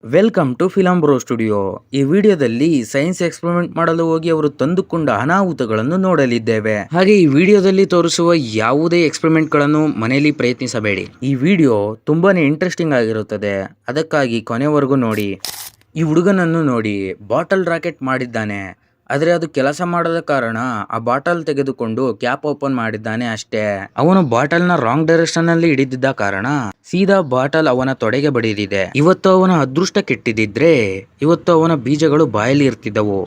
Welcome to film bro studio. ಈ ವಿಡಿಯೋದಲ್ಲಿ science experiment ಮಾಡಲು ಹೋಗಿ ಅವರು ತಂದುಕೊಂಡ ಅನಾಹುತಗಳನ್ನು ನೋಡಲಿದ್ದೇವೆ. ಹಾಗೆ ಈ ವಿಡಿಯೋದಲ್ಲಿ ತೋರಿಸುವ ಯಾವುದೇ ಎಕ್ಸ್ಪೆರಿಮೆಂಟ್ ಗಳನ್ನು ಮನೆಯಲ್ಲಿ ಪ್ರಯತ್ನಿಸಬೇಡಿ. ಈ ವಿಡಿಯೋ ತುಂಬಾನೇ ಇಂಟ್ರೆಸ್ಟಿಂಗ್ ಆಗಿರುತ್ತದೆ, ಅದಕ್ಕಾಗಿ ಕೊನೆವರೆಗೂ ನೋಡಿ. ಈ ಹುಡುಗನನ್ನು ನೋಡಿ, ಬಾಟಲ್ ರಾಕೆಟ್ ಮಾಡಿದ್ದಾನೆ, ಆದರೆ ಅದು ಕೆಲಸ ಮಾಡದ ಕಾರಣ ಆ ಬಾಟಲ್ ತೆಗೆದುಕೊಂಡು ಕ್ಯಾಪ್ ಓಪನ್ ಮಾಡಿದ್ದಾನೆ ಅಷ್ಟೇ. ಅವನು ಬಾಟಲ್ ನ ರಾಂಗ್ ಡೈರೆಕ್ಷನ್ ನಲ್ಲಿ ಹಿಡಿದಿದ್ದ ಕಾರಣ ಸೀದಾ ಬಾಟಲ್ ಅವನ ತೊಡೆಗೆ ಬಡಿದಿದೆ. ಇವತ್ತು ಅವನ ಅದೃಷ್ಟ ಕೆಟ್ಟಿದಿದ್ರೆ ಇವತ್ತು ಅವನ ಬೀಜಗಳು ಬಾಯಲ್ಲಿ ಇರ್ತಿದ್ದವು.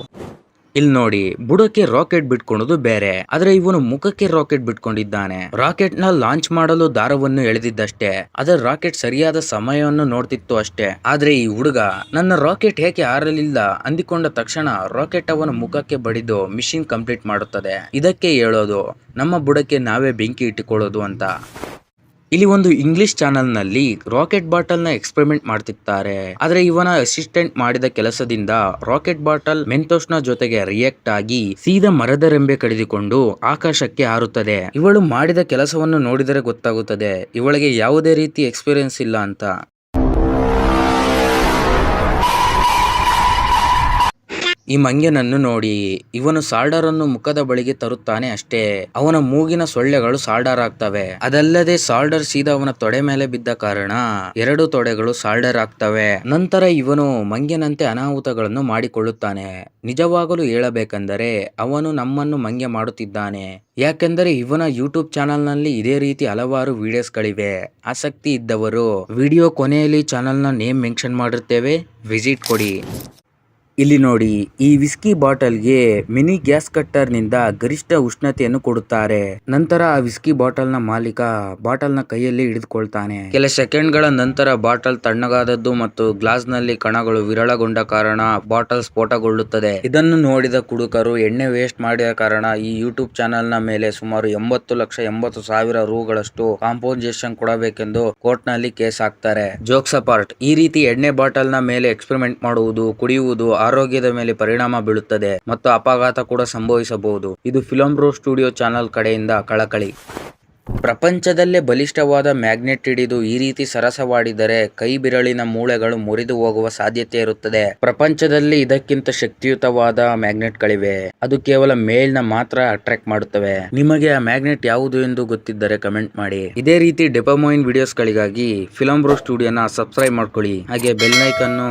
ಇಲ್ಲಿ ನೋಡಿ, ಬುಡಕ್ಕೆ ರಾಕೆಟ್ ಬಿಟ್ಕೊಳೋದು ಬೇರೆ, ಆದ್ರೆ ಇವನು ಮುಖಕ್ಕೆ ರಾಕೆಟ್ ಬಿಟ್ಕೊಂಡಿದ್ದಾನೆ. ರಾಕೆಟ್ ನ ಲಾಂಚ್ ಮಾಡಲು ದಾರವನ್ನು ಎಳೆದಿದ್ದಷ್ಟೇ, ಅದರ ರಾಕೆಟ್ ಸರಿಯಾದ ಸಮಯವನ್ನು ನೋಡ್ತಿತ್ತು ಅಷ್ಟೇ. ಆದ್ರೆ ಈ ಹುಡುಗ ನನ್ನ ರಾಕೆಟ್ ಹೇಗೆ ಹಾರಲಿಲ್ಲ ಅಂದಿಕೊಂಡ ತಕ್ಷಣ ರಾಕೆಟ್ ಅವನ ಮುಖಕ್ಕೆ ಬಡಿದು ಮಿಷಿನ್ ಕಂಪ್ಲೀಟ್ ಮಾಡುತ್ತದೆ. ಇದಕ್ಕೆ ಹೇಳೋದು ನಮ್ಮ ಬುಡಕ್ಕೆ ನಾವೇ ಬೆಂಕಿ ಇಟ್ಟುಕೊಳ್ಳೋದು ಅಂತ. ಇಲ್ಲಿ ಒಂದು ಇಂಗ್ಲಿಷ್ ಚಾನೆಲ್ ನಲ್ಲಿ ರಾಕೆಟ್ ಬಾಟಲ್ ನ ಎಕ್ಸ್ಪೆರಿಮೆಂಟ್ ಮಾಡ್ತಿರ್ತಾರೆ. ಆದ್ರೆ ಇವನ ಅಸಿಸ್ಟೆಂಟ್ ಮಾಡಿದ ಕೆಲಸದಿಂದ ರಾಕೆಟ್ ಬಾಟಲ್ ಮೆಂತೋಸ್ ನ ಜೊತೆಗೆ ರಿಯಾಕ್ಟ್ ಆಗಿ ಸೀದಾ ಮರದ ರೆಂಬೆ ಕಡಿದುಕೊಂಡು ಆಕಾಶಕ್ಕೆ ಹಾರುತ್ತದೆ. ಇವಳು ಮಾಡಿದ ಕೆಲಸವನ್ನು ನೋಡಿದರೆ ಗೊತ್ತಾಗುತ್ತದೆ ಇವಳಿಗೆ ಯಾವುದೇ ರೀತಿ ಎಕ್ಸ್ಪೀರಿಯನ್ಸ್ ಇಲ್ಲ ಅಂತ. ಈ ಮಂಗ್ಯನನ್ನು ನೋಡಿ, ಇವನು ಸಾಲ್ಡರ್ ಅನ್ನು ಮುಖದ ಬಳಿಗೆ ತರುತ್ತಾನೆ ಅಷ್ಟೇ. ಅವನ ಮೂಗಿನ ಸೊಳ್ಳೆಗಳು ಸಾಲ್ಡರ್ ಆಗ್ತವೆ. ಅದಲ್ಲದೆ ಸಾಲ್ಡರ್ ಸೀದಾ ಅವನ ತೊಡೆ ಮೇಲೆ ಬಿದ್ದ ಕಾರಣ ಎರಡು ತೊಡೆಗಳು ಸಾಲ್ಡರ್ ಆಗ್ತವೆ. ನಂತರ ಇವನು ಮಂಗ್ಯನಂತೆ ಅನಾಹುತಗಳನ್ನು ಮಾಡಿಕೊಳ್ಳುತ್ತಾನೆ. ನಿಜವಾಗಲೂ ಹೇಳಬೇಕೆಂದರೆ ಅವನು ನಮ್ಮನ್ನು ಮಂಗ್ಯ ಮಾಡುತ್ತಿದ್ದಾನೆ. ಯಾಕೆಂದರೆ ಇವನ ಯೂಟ್ಯೂಬ್ ಚಾನಲ್ ನಲ್ಲಿ ಇದೇ ರೀತಿ ಹಲವಾರು ವಿಡಿಯೋಸ್ ಗಳಿವೆ. ಆಸಕ್ತಿ ಇದ್ದವರು ವಿಡಿಯೋ ಕೊನೆಯಲ್ಲಿ ಚಾನಲ್ ನ ನೇಮ್ ಮೆನ್ಷನ್ ಮಾಡಿರ್ತೇವೆ, ವಿಸಿಟ್ ಕೊಡಿ. ಇಲ್ಲಿ ನೋಡಿ, ಈ ವಿಸ್ಕಿ ಬಾಟಲ್ಗೆ ಮಿನಿ ಗ್ಯಾಸ್ ಕಟ್ಟರ್ ನಿಂದ ಗರಿಷ್ಠ ಉಷ್ಣತೆಯನ್ನು ಕೊಡುತ್ತಾರೆ. ನಂತರ ಆ ವಿಸ್ಕಿ ಬಾಟಲ್ ನ ಮಾಲೀಕ ಬಾಟಲ್ ನ ಕೈಯಲ್ಲಿ ಹಿಡಿದುಕೊಳ್ತಾನೆ. ಕೆಲ ಸೆಕೆಂಡ್ ಗಳ ನಂತರ ಬಾಟಲ್ ತಣ್ಣಗಾದದ್ದು ಮತ್ತು ಗ್ಲಾಸ್ ನಲ್ಲಿ ಕಣಗಳು ವಿರಳಗೊಂಡ ಕಾರಣ ಬಾಟಲ್ ಸ್ಫೋಟಗೊಳ್ಳುತ್ತದೆ. ಇದನ್ನು ನೋಡಿದ ಕುಡುಕರು ಎಣ್ಣೆ ವೇಸ್ಟ್ ಮಾಡಿದ ಕಾರಣ ಈ ಯೂಟ್ಯೂಬ್ ಚಾನೆಲ್ ನ ಮೇಲೆ ಸುಮಾರು 80,80,000 ರೂಗಳಷ್ಟು ಕಾಂಪೋಸಿಷನ್ ಕೊಡಬೇಕೆಂದು ಕೋರ್ಟ್ ನಲ್ಲಿ ಕೇಸ್ ಹಾಕ್ತಾರೆ. ಜೋಕ್ಸ್ ಅಪಾರ್ಟ್, ಈ ರೀತಿ ಎಣ್ಣೆ ಬಾಟಲ್ ನ ಮೇಲೆ ಎಕ್ಸ್ಪೆರಿಮೆಂಟ್ ಮಾಡುವುದು, ಕುಡಿಯುವುದು ಆರೋಗ್ಯದ ಮೇಲೆ ಪರಿಣಾಮ ಬೀಳುತ್ತದೆ ಮತ್ತು ಅಪಘಾತ ಕೂಡ ಸಂಭವಿಸಬಹುದು. ಇದು ಫಿಲಂ ಬ್ರೋ ಸ್ಟುಡಿಯೋ ಚಾನಲ್ ಕಡೆಯಿಂದ ಕಳಕಳಿ. ಪ್ರಪಂಚದಲ್ಲೇ ಬಲಿಷ್ಠವಾದ ಮ್ಯಾಗ್ನೆಟ್ ಹಿಡಿದು ಈ ರೀತಿ ಸರಸವಾಡಿದರೆ ಕೈ ಬಿರಳಿನ ಮೂಳೆಗಳು ಮುರಿದು ಹೋಗುವ ಸಾಧ್ಯತೆ ಇರುತ್ತದೆ. ಪ್ರಪಂಚದಲ್ಲಿ ಇದಕ್ಕಿಂತ ಶಕ್ತಿಯುತವಾದ ಮ್ಯಾಗ್ನೆಟ್ಗಳಿವೆ. ಅದು ಕೇವಲ ಮೇಲ್ ನ ಮಾತ್ರ ಅಟ್ರಾಕ್ಟ್ ಮಾಡುತ್ತವೆ. ನಿಮಗೆ ಆ ಮ್ಯಾಗ್ನೆಟ್ ಯಾವುದು ಎಂದು ಗೊತ್ತಿದ್ದರೆ ಕಮೆಂಟ್ ಮಾಡಿ. ಇದೇ ರೀತಿ ಡೆಪಮೈನ್ ವಿಡಿಯೋಸ್ ಗಳಿಗಾಗಿ ಫಿಲಂ ಬ್ರೋ ಸ್ಟುಡಿಯೋನ ಸಬ್ಸ್ಕ್ರೈಬ್ ಮಾಡ್ಕೊಳ್ಳಿ. ಹಾಗೆ ಬೆಲ್ ಐಕಾನ್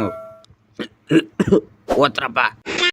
ಓತ್ರಪ್ಪ